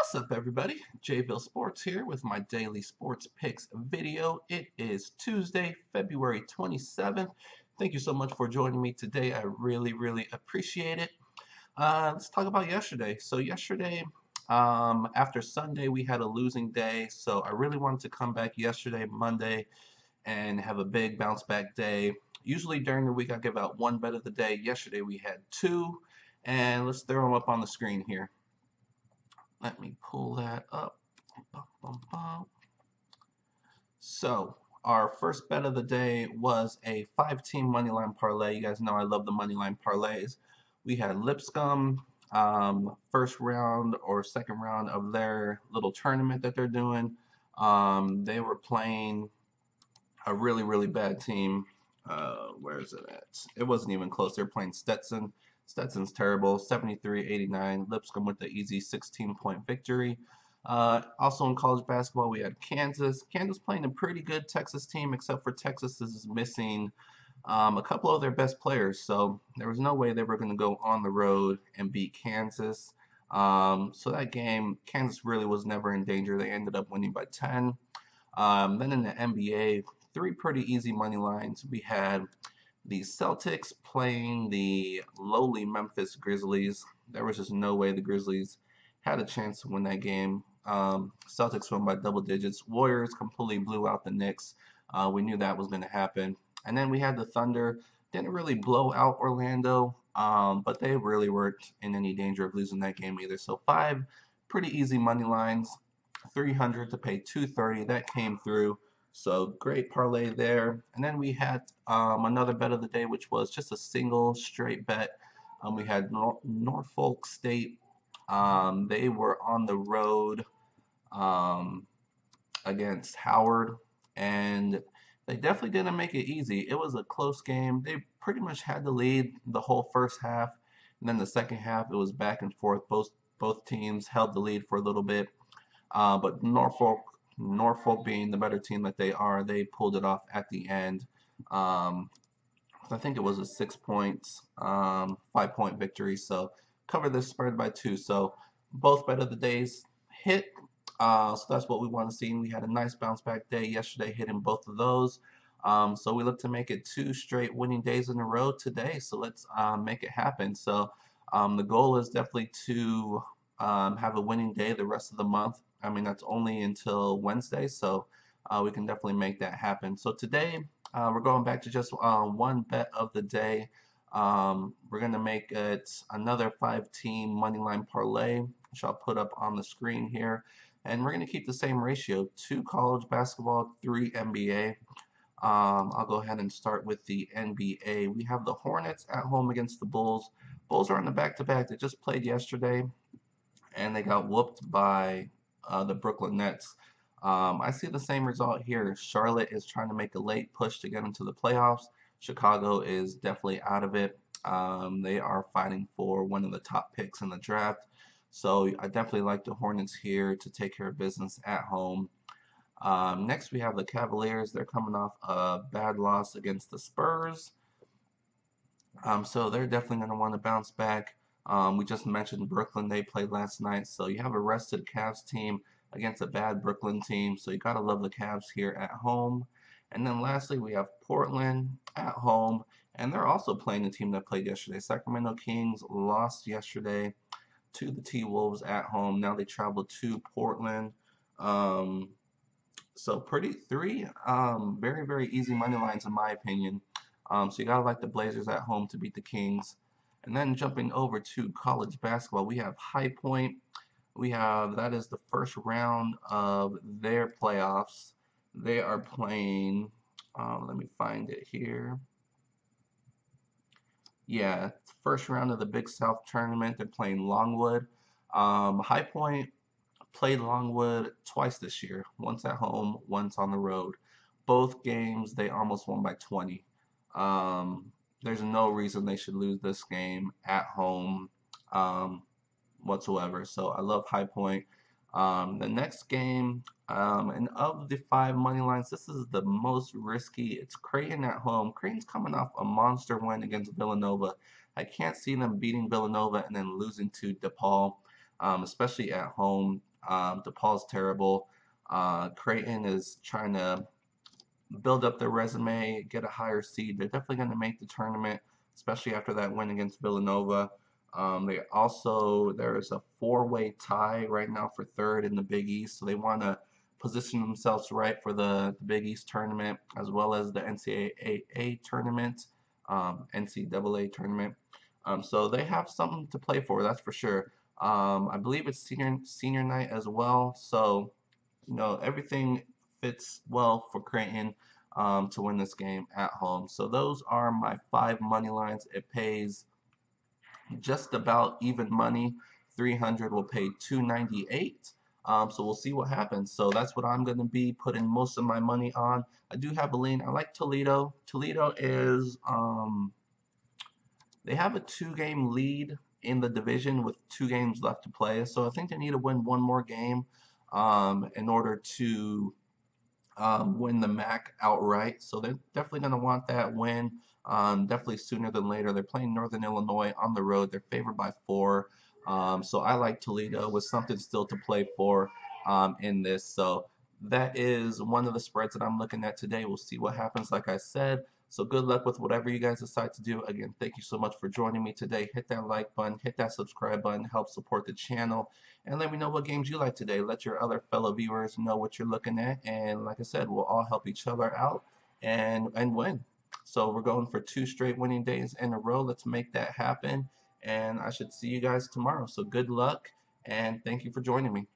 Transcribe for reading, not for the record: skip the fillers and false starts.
What's up, everybody? JVille Sports here with my daily sports picks video. It is Tuesday, February 27th. Thank you so much for joining me today. I really appreciate it. Let's talk about yesterday. So yesterday, after Sunday, we had a losing day. So I really wanted to come back yesterday, Monday, and have a big bounce back day. Usually during the week, I give out one bet of the day. Yesterday, we had two, and let's throw them up on the screen here. Let me pull that up. Bum, bum, bum. So our first bet of the day was a 5-team moneyline parlay. You guys know I love the moneyline parlays. We had Lipscomb, first round or second round of their little tournament that they're doing. They were playing a really bad team. Where is it at? It wasn't even close. They're playing Stetson. Stetson's terrible, 73-89. Lipscomb with the easy 16-point victory. Also in college basketball, we had Kansas. Kansas playing a pretty good Texas team, except for Texas is missing a couple of their best players. So there was no way they were going to go on the road and beat Kansas. So that game, Kansas really was never in danger. They ended up winning by 10. Then in the NBA, three pretty easy money lines. We had the Celtics playing the lowly Memphis Grizzlies. There was just no way the Grizzlies had a chance to win that game. Celtics won by double digits. Warriors completely blew out the Knicks. We knew that was going to happen. And then we had the Thunder. Didn't really blow out Orlando, but they really weren't in any danger of losing that game either. So five pretty easy money lines. 300 to pay 230. That came through. So great parlay there. And then we had another bet of the day, which was just a single straight bet. We had Norfolk State. They were on the road against Howard, and they definitely didn't make it easy. It was a close game. They pretty much had the lead the whole first half, and then the second half it was back and forth. Both teams held the lead for a little bit, but Norfolk being the better team that they are, they pulled it off at the end. I think it was a 5-point victory. So covered this spread by 2. So both bet of the days hit. So that's what we want to see. We had a nice bounce back day yesterday, hitting both of those. So we look to make it 2 straight winning days in a row today. So let's make it happen. So the goal is definitely to have a winning day the rest of the month. I mean, that's only until Wednesday, so we can definitely make that happen. So today, we're going back to just one bet of the day. We're going to make it another 5-team moneyline parlay, which I'll put up on the screen here. And we're going to keep the same ratio, 2 college basketball, 3 NBA. I'll go ahead and start with the NBA. We have the Hornets at home against the Bulls. Bulls are on the back-to-back. They just played yesterday, and they got whooped by the Brooklyn Nets. I see the same result here. Charlotte is trying to make a late push to get into the playoffs. Chicago is definitely out of it. They are fighting for one of the top picks in the draft. So I definitely like the Hornets here to take care of business at home. Next, we have the Cavaliers. They're coming off a bad loss against the Spurs. So they're definitely going to want to bounce back. We just mentioned Brooklyn. They played last night. So you have a rested Cavs team against a bad Brooklyn team. So you got to love the Cavs here at home. And then lastly, we have Portland at home. And they're also playing the team that played yesterday. Sacramento Kings lost yesterday to the T-Wolves at home. Now they travel to Portland. So three very easy money lines in my opinion. So you got to like the Blazers at home to beat the Kings. And then jumping over to college basketball, we have High Point. That is the first round of their playoffs. They are playing, let me find it here. Yeah, first round of the Big South tournament. They're playing Longwood. High Point played Longwood twice this year, once at home, once on the road. Both games they almost won by 20. There's no reason they should lose this game at home whatsoever. So I love High Point. The next game, and of the 5 money lines, this is the most risky. It's Creighton at home. Creighton's coming off a monster win against Villanova. I can't see them beating Villanova and then losing to DePaul, especially at home. DePaul's terrible. Creighton is trying to build up their resume, get a higher seed. They're definitely going to make the tournament, especially after that win against Villanova. There's a four-way tie right now for third in the Big East, so they want to position themselves right for the Big East tournament as well as the NCAA tournament, NCAA tournament. So they have something to play for, that's for sure. I believe it's senior night as well, so everything fits well for Creighton to win this game at home. So those are my 5 money lines. It pays just about even money. 300 will pay 298. So we'll see what happens. So that's what I'm going to be putting most of my money on. I do have a lean. I like Toledo. Toledo is they have a 2-game lead in the division with 2 games left to play. So I think they need to win one more game in order to win the MAC outright. So they're definitely going to want that win, definitely sooner than later. They're playing Northern Illinois on the road. They're favored by 4. So I like Toledo with something still to play for in this. So that is one of the spreads that I'm looking at today. We'll see what happens, like I said. So good luck with whatever you guys decide to do. Again, thank you so much for joining me today. Hit that like button, hit that subscribe button, help support the channel, and let me know what games you like today. Let your other fellow viewers know what you're looking at. And like I said, we'll all help each other out and win. So we're going for 2 straight winning days in a row. Let's make that happen. And I should see you guys tomorrow. So good luck and thank you for joining me.